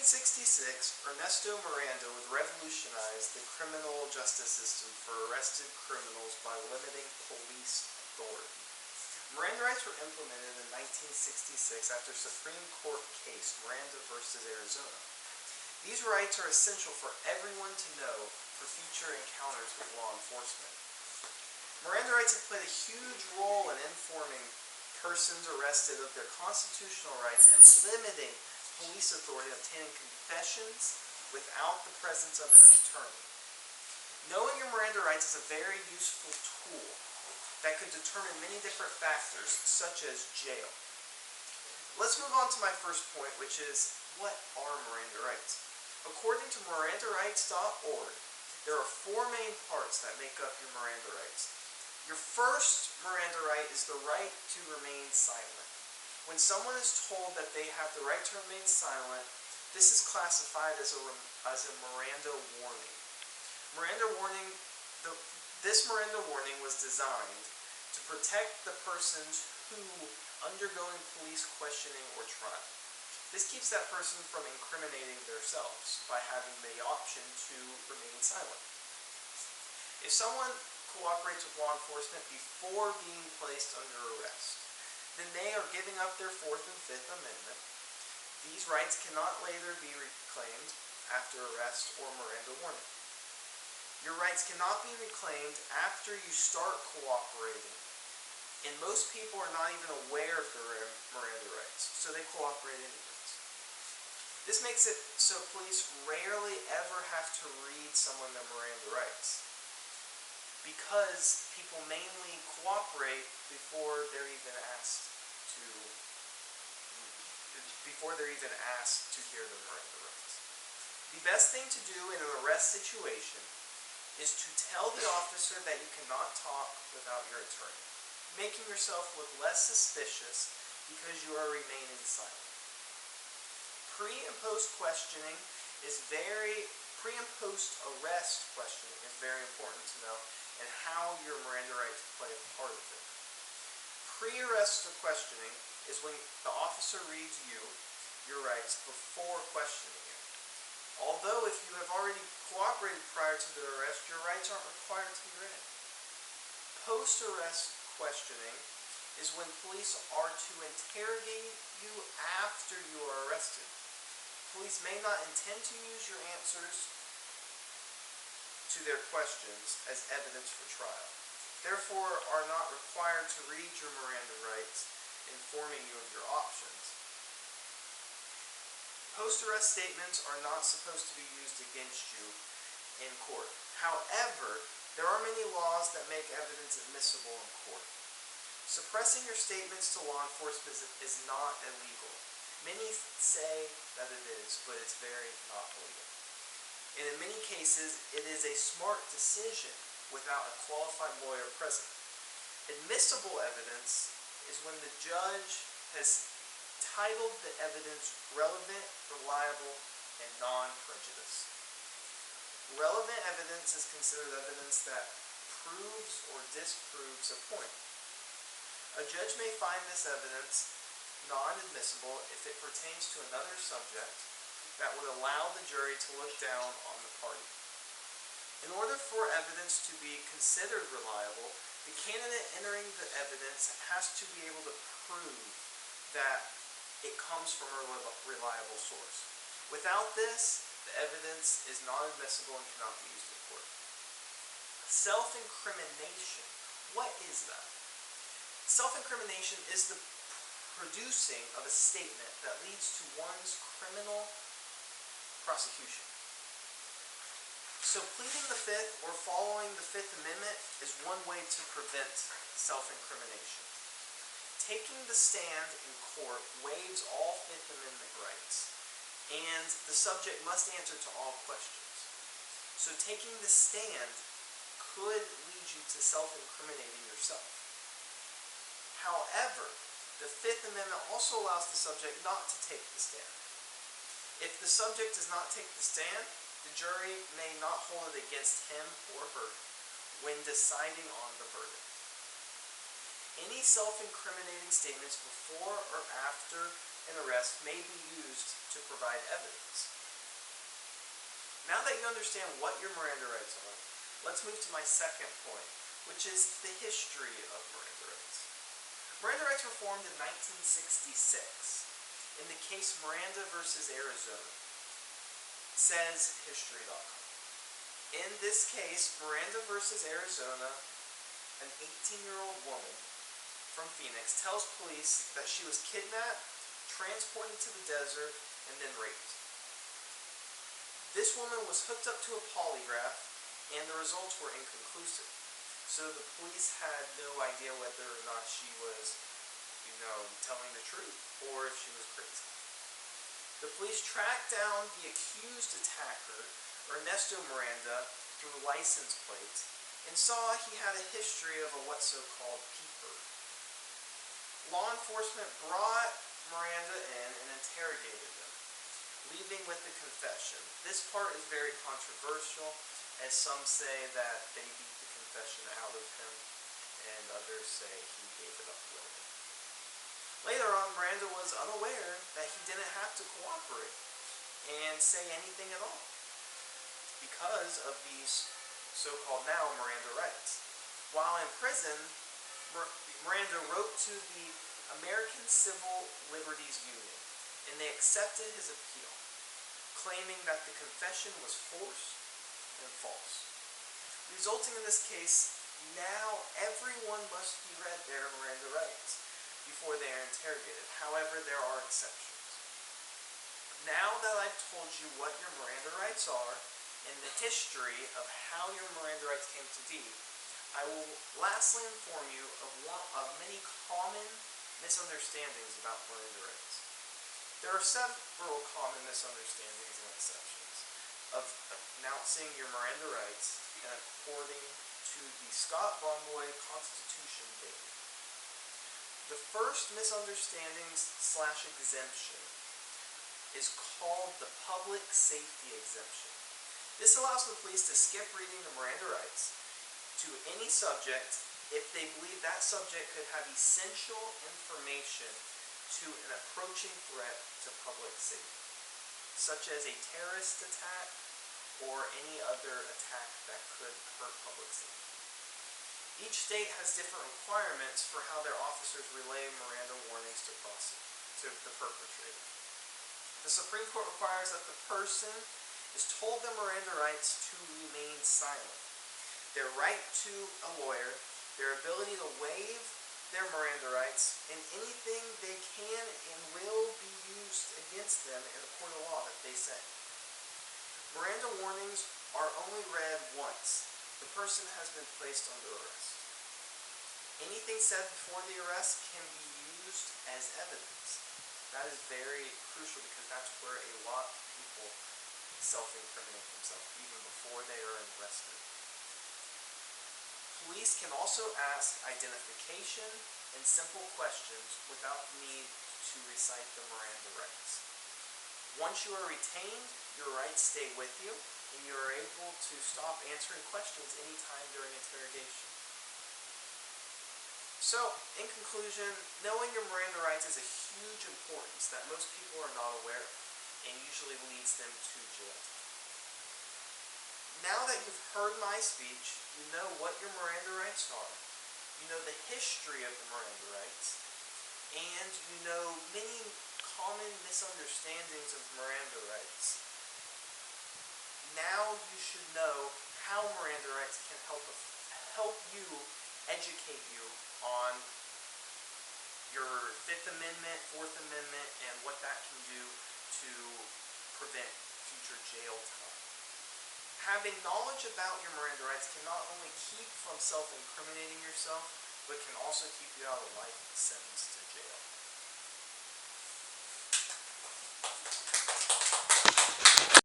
1866, Ernesto Miranda would revolutionize the criminal justice system for arrested criminals by limiting police authority. Miranda rights were implemented in 1966 after a Supreme Court case, Miranda versus Arizona. These rights are essential for everyone to know for future encounters with law enforcement. Miranda rights have played a huge role in informing persons arrested of their constitutional rights and limiting police authority in obtaining confessions without the presence of an attorney. Knowing your Miranda rights is a very useful tool that could determine many different factors, such as jail. Let's move on to my first point, which is, what are Miranda rights? According to MirandaRights.org, there are 4 main parts that make up your Miranda rights. Your first Miranda right is the right to remain silent. When someone is told that they have the right to remain silent, this is classified as a Miranda warning. This Miranda warning was designed to protect the persons who undergoing police questioning or trial. This keeps that person from incriminating themselves by having the option to remain silent. If someone cooperates with law enforcement before being placed under arrest, then they are giving up their 4th and 5th Amendment. These rights cannot later be reclaimed after arrest or Miranda warning. Your rights cannot be reclaimed after you start cooperating, and most people are not even aware of their Miranda rights, so they cooperate anyways. This makes it so police rarely ever have to read someone their Miranda rights, because people mainly cooperate before they're even asked to hear the Miranda rights. The best thing to do in an arrest situation is to tell the officer that you cannot talk without your attorney, making yourself look less suspicious because you are remaining silent. Pre and post arrest questioning is very important to know, and how your Miranda rights play a part of it. Pre-arrest questioning is when the officer reads you your rights before questioning you. Although if you have already cooperated prior to the arrest, your rights aren't required to be read. Post-arrest questioning is when police are to interrogate you after you are arrested. Police may not intend to use your answers to their questions as evidence for trial, therefore are not required to read your Miranda rights, informing you of your options. Post-arrest statements are not supposed to be used against you in court. However, there are many laws that make evidence admissible in court. Suppressing your statements to law enforcement is not illegal. Many say that it is, but it's very not illegal. And in many cases, it is a smart decision without a qualified lawyer present. Admissible evidence is when the judge has titled the evidence relevant, reliable, and non-prejudice. Relevant evidence is considered evidence that proves or disproves a point. A judge may find this evidence non-admissible if it pertains to another subject that would allow the jury to look down on the party. In order for evidence to be considered reliable, the candidate entering the evidence has to be able to prove that it comes from a reliable source. Without this, the evidence is not admissible and cannot be used in court. Self-incrimination. What is that? Self-incrimination is the producing of a statement that leads to one's criminal prosecution. So pleading the Fifth or following the Fifth Amendment is one way to prevent self-incrimination. Taking the stand in court waives all Fifth Amendment rights, and the subject must answer to all questions. So taking the stand could lead you to self-incriminating yourself. However, the Fifth Amendment also allows the subject not to take the stand. If the subject does not take the stand, the jury may not hold it against him or her when deciding on the verdict. Any self-incriminating statements before or after an arrest may be used to provide evidence. Now that you understand what your Miranda rights are, let's move to my second point, which is the history of Miranda rights. Miranda rights were formed in 1966 in the case Miranda versus Arizona, says history.com. In this case, Miranda versus Arizona, an 18-year-old woman from Phoenix tells police that she was kidnapped, transported to the desert, and then raped. This woman was hooked up to a polygraph, and the results were inconclusive. So the police had no idea whether or not she was, telling the truth, or if she was crazy. The police tracked down the accused attacker, Ernesto Miranda, through license plates, and saw he had a history of a what's so-called peeper. Law enforcement brought Miranda in and interrogated him, leaving with the confession. This part is very controversial, as some say that they beat the confession out of him, and others say he gave it up willingly. Later on, Miranda was unaware that he didn't have to cooperate and say anything at all because of these so-called now Miranda rights. While in prison, Miranda wrote to the American Civil Liberties Union, and they accepted his appeal, claiming that the confession was forced and false. Resulting in this case, now everyone must be read their Miranda rights before they are interrogated. However, there are exceptions. Now that I've told you what your Miranda rights are and the history of how your Miranda rights came to be, I will lastly inform you of many common misunderstandings about Miranda rights. There are several common misunderstandings and exceptions of announcing your Miranda rights and according to the Scott-Bromley Constitution Date. The first misunderstanding/exemption is called the public safety exemption. This allows the police to skip reading the Miranda rights to any subject if they believe that subject could have essential information to an approaching threat to public safety, such as a terrorist attack or any other attack that could hurt public safety. Each state has different requirements for how their officers relay Miranda warnings to the perpetrator. The Supreme Court requires that the person is told their Miranda rights to remain silent. Their right to a lawyer, their ability to waive their Miranda rights, and anything they can and will be used against them in a court of law that they say. Miranda warnings are only read once. The person has been placed under arrest. Anything said before the arrest can be used as evidence. That is very crucial because that's where a lot of people self-incriminate themselves even before they are arrested. Police can also ask identification and simple questions without the need to recite the Miranda rights. Once you are retained, your rights stay with you, and you are able to stop answering questions anytime during interrogation. So, in conclusion, knowing your Miranda rights is a huge importance that most people are not aware of, and usually leads them to jail time. Now that you've heard my speech, you know what your Miranda rights are, you know the history of the Miranda rights, and you know many common misunderstandings of Miranda rights. Now you should know how Miranda rights can help you, educate you on your Fifth Amendment, Fourth Amendment, and what that can do to prevent future jail time. Having knowledge about your Miranda rights can not only keep from self-incriminating yourself, but can also keep you out of life sentence to jail.